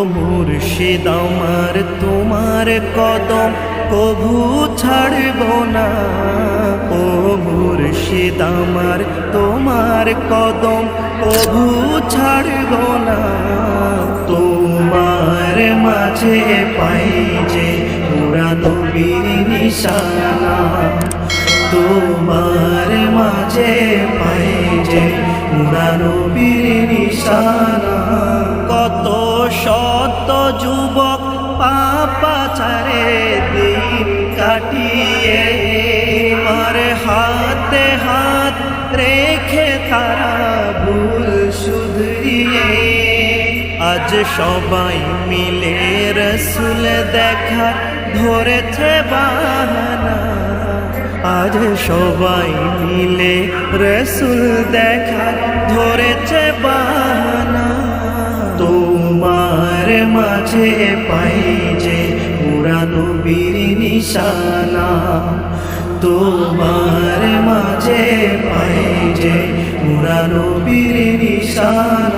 মুর্শিদ আমার তোমার কদম কভু ছাড়ব না। ও মুর্শিদ আমার তোমার কদম কভু ছাড়ব না। তোমার মাঝে পাই যে পুরা নবীর নিশানা। তোমার মাঝে পাই যে পুরা নবীর নিশানা। কত শত যুবক পাপাচারে দিন কাটিয়ে তোমার হাতে হাত রেখে তারা ভুল শুধরিয়ে আজ সবাই মিলে রসুল দেখা ধরেছে বাহানা। আজ সবাই মিলে রসুল দেখা ধরেছে বাহানা। তোমার মাঝে পাই যে পুরা নবীর নিশানা। তোমার মাঝে পাই যে পুরা নবীর নিশানা।